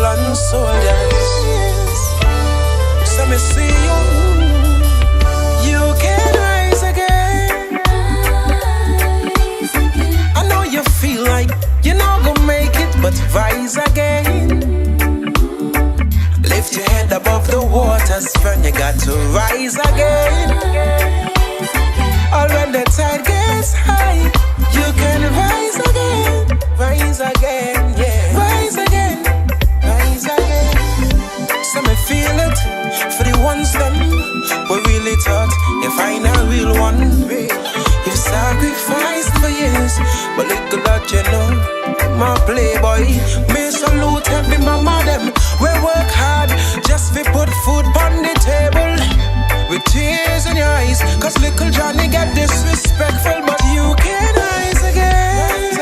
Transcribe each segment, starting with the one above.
fallen soldiers. So me see you can rise again. I know you feel like you're not gonna make it, but rise again. Lift your head above the waters, friend, you got to rise again. Or when the tide gets high, you can rise again. Rise again, yeah. Rise again, rise again. So me feel it for the ones them who really thought you find a real one. You sacrificed for years, but little that you know, my playboy. Me salute every mama them. We work hard just to put food on the table. With tears in your eyes, cause little Johnny get disrespectful. But you can rise again.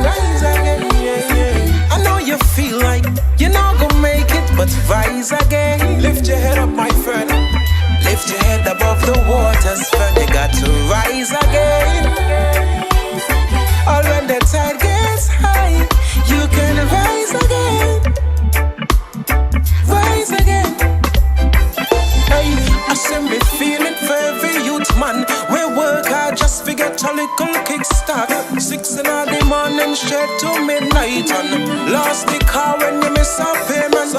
Rise again, yeah, yeah. I know you feel like you're not gonna make it, but rise again. Lift your head up, my friend. Lift your head above the waters, friend. You got to rise again. Or when the tide gets high, you can rise again. Rise again. Hey, I say me feeling for every youth man. We work hard just to get a little kickstart. 6 in the morning straight to midnight, and lost the car when you miss a payment.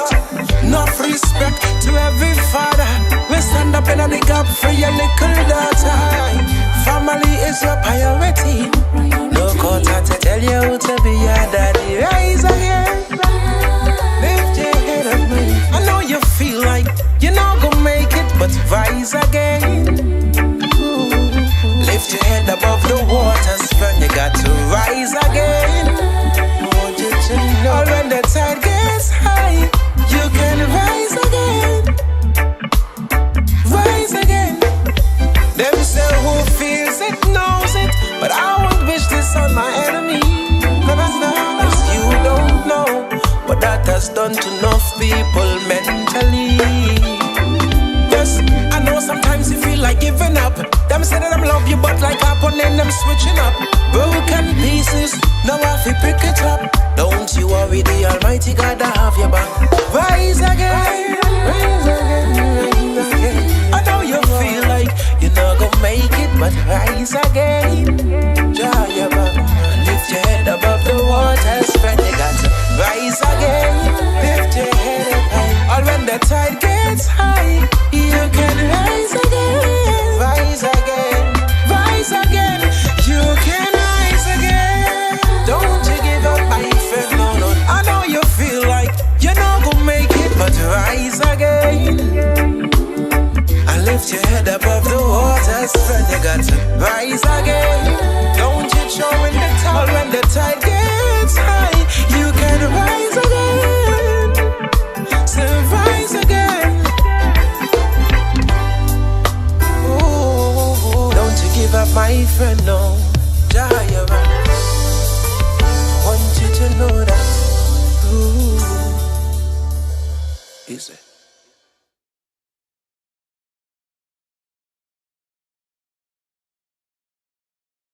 Enough respect to every father. We stand up in the gap for your little daughter. Family is your priority. No quarter to tell you to be your daddy. Rise again. Lift your head up, man. I know you feel like you're not gonna make it, but rise again. Lift your head above the waters, friend. You got to rise again. Or when the tide gets high, you can rise again. Rise again. Them say who feels it knows it, but I won't wish this on my enemy. Cause you don't know what that has done to enough people mentally. Yes, I know sometimes you feel like giving up. Them say that I'm love you, but like happen and them switching up. Broken pieces, now I feel pick it up. Don't you worry, the Almighty God I have your back. Rise again, rise again, rise again. I know you feel like you're not gonna make it, but rise again. Draw your back and lift your head above the waters, friend. You got to rise again. Lift your head up high. Or when the tide gets high, you can rise again. Rise again, rise again. You can rise again. Don't you give up, my friend, no, no. I know you feel like you're not gonna make it, but rise again. And lift your head above the waters, friend. You got to rise again. Don't you show in the towel when the tide gets high. You can rise again. So rise again. Ooh, don't you give up, my friend, no.